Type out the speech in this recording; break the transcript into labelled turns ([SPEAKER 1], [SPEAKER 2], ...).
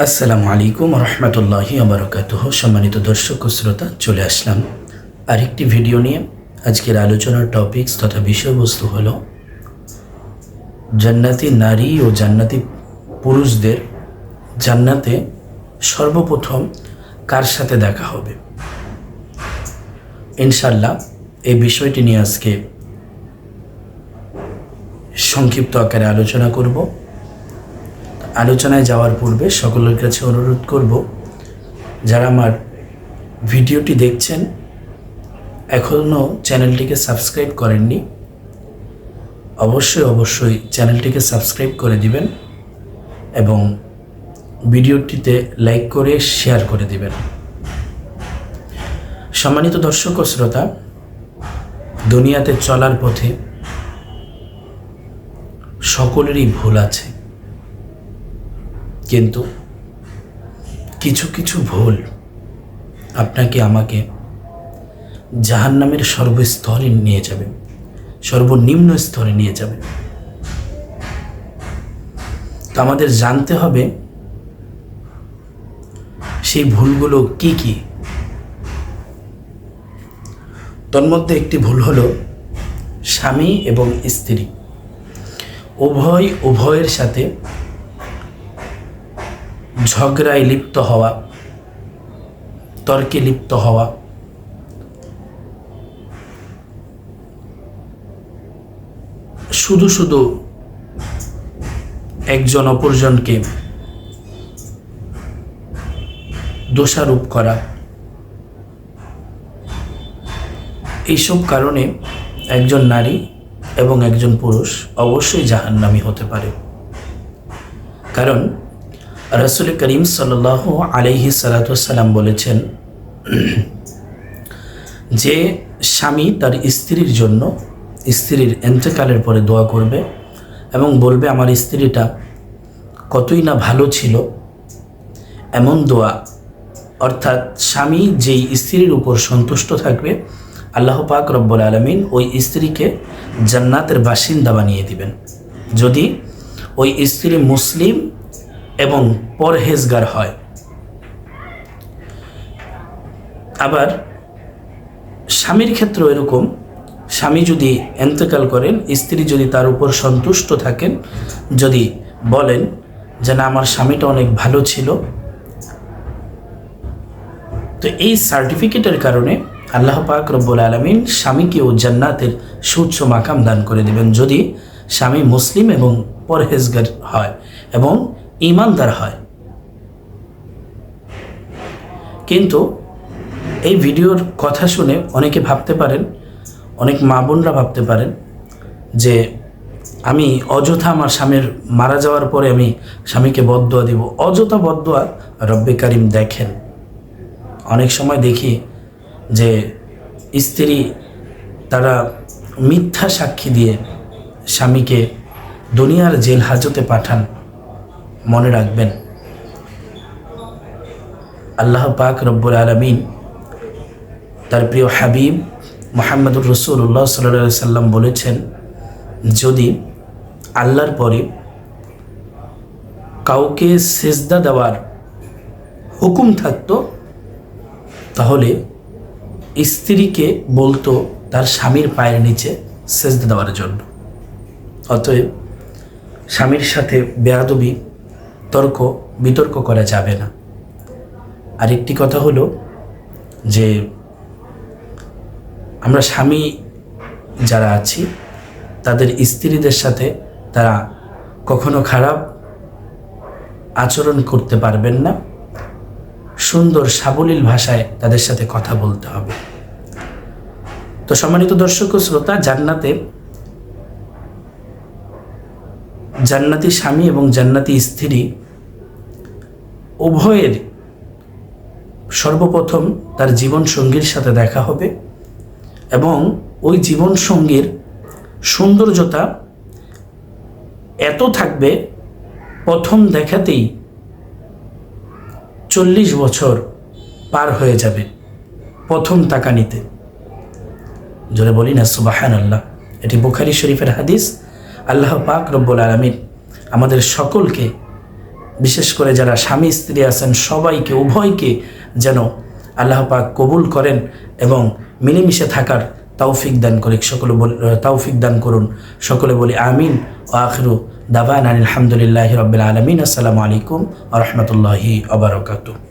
[SPEAKER 1] আসসালামু আলাইকুম রহমতুল্লাহি আবরকাতুহ। সম্মানিত দর্শক ও শ্রোতা, চলে আসলাম আরেকটি ভিডিও নিয়ে। আজকের আলোচনার টপিকস তথা বিষয়বস্তু হল জান্নাতি নারী ও জান্নাতি পুরুষদের জান্নাতে সর্বপ্রথম কার সাথে দেখা হবে। ইনশাল্লাহ এই বিষয়টি নিয়ে আজকে সংক্ষিপ্ত আকারে আলোচনা করব। আলোচনায় যাওয়ার পূর্বে সকলের কাছে অনুরোধ করব, যারা আমার ভিডিওটি দেখছেন এখনও চ্যানেলটিকে সাবস্ক্রাইব করেননি, অবশ্যই চ্যানেলটিকে সাবস্ক্রাইব করে দিবেন এবং ভিডিওটিতে লাইক করে শেয়ার করে দিবেন। সম্মানিত দর্শক ও শ্রোতা, দুনিয়াতে চলার পথে সকলেরই ভুল আছে, কিন্তু কিছু কিছু ভুল আপনাকে আমাকে জাহান্নামের সর্বস্তরে নিয়ে যাবে, সর্বনিম্ন স্তরে নিয়ে যাবে। তো আমাদের জানতে হবে সেই ভুলগুলো কি কি। তন্মধ্যে একটি ভুল হলো স্বামী এবং স্ত্রী উভয়ের সাথে ঝগড়ায় লিপ্ত হওয়া, তর্কে লিপ্ত হওয়া, শুধু একজন অপরজনকে দোষারোপ করা। এইসব কারণে একজন নারী এবং একজন পুরুষ অবশ্যই জাহান্নামী হতে পারে। কারণ রাসূল করিম সাল্লাল্লাহু আলাইহি সাল্লাম বলেছেন যে স্বামী তার স্ত্রীর জন্য স্ত্রীর ইন্তেকালের পরে দোয়া করবে এবং বলবে, আমার স্ত্রীটা কতই না ভালো ছিল। এমন দোয়া, অর্থাৎ স্বামী যেই স্ত্রীর উপর সন্তুষ্ট থাকবে, আল্লাহ পাক রব্বুল আলামিন ওই স্ত্রীকে জান্নাতের বাসিন্দা বানিয়ে দিবেন, যদি ওই স্ত্রী মুসলিম এবং পরহেজগার হয়। আবার স্বামীর ক্ষেত্রেও এরকম, স্বামী যদি ইন্তেকাল করেন, স্ত্রী যদি তার উপর সন্তুষ্ট থাকেন, যদি বলেন যে না, আমার স্বামীটা অনেক ভালো ছিল, তো এই সার্টিফিকেটের কারণে আল্লাহ পাক রব্বুল আলামিন স্বামীকেও জান্নাতের সুউচ্চ মাকাম দান করে দেবেন, যদি স্বামী মুসলিম এবং পরহেজগার হয় এবং ঈমানদার হয়। কিন্তু এই ভিডিওর কথা শুনে অনেকে ভাবতে পারেন, অনেক মা বোনরা ভাবতে পারেন যে আমি অযথা আমার স্বামীর মারা যাওয়ার পরে আমি স্বামীকে বদদোয়া দিব। অযথা বদদোয়া রব্বে কারিম দেখেন। অনেক সময় দেখি যে স্ত্রী তারা মিথ্যা সাক্ষী দিয়ে স্বামীকে দুনিয়ার জেল হাজতে পাঠান। মনে রাখবেন, আল্লাহ পাক রব্বুল আলামিন তার প্রিয় হাবিব মুহাম্মদুর রাসূলুল্লাহ সাল্লাল্লাহু আলাইহি সাল্লাম বলেছেন, যদি আল্লাহর পরে কাউকে সিজদা দেওয়ার হুকুম থাকতো, তাহলে স্ত্রীকে বলতো তার স্বামীর পায়ের নিচে সিজদা দেওয়ার জন্য। অতএব স্বামীর সাথে বেয়াদবি, তর্ক বিতর্ক করা যাবে না। আরেকটি কথা হলো যে আমরা স্বামী যারা আছি, তাদের স্ত্রীদের সাথে তারা কখনো খারাপ আচরণ করতে পারবেন না। সুন্দর সাবলীল ভাষায় তাদের সাথে কথা বলতে হবে। তো সম্মানিত দর্শক ও শ্রোতা, জান্নাতি স্বামী এবং জান্নাতি স্ত্রী উভয়ের সর্বপ্রথম তার জীবন সঙ্গীর সাথে দেখা হবে এবং ওই জীবন সঙ্গীর সৌন্দর্যতা এত থাকবে, প্রথম দেখাতেই 40 বছর পার হয়ে যাবে প্রথম তাকানিতে। জোরে বলি না সুবহানাল্লাহ। এটি বুখারী শরীফের হাদিস। আল্লাহ পাক রব্বুল আলামিন আমাদের সকলকে বিশেষ করে যারা স্বামী স্ত্রী আছেন সবাইকে, উভয়কে যেন আল্লাহ পাক কবুল করেন এবং মিলেমিশে থাকার তৌফিক দান করে, তৌফিক দান করুন। সকলে বলি আমিন। ও আখিরু দাওয়ানা আলহামদুলিল্লাহি রাব্বিল আলামিন। আসসালামু আলাইকুম ওয়া রাহমাতুল্লাহি ওয়া বারাকাতুহু।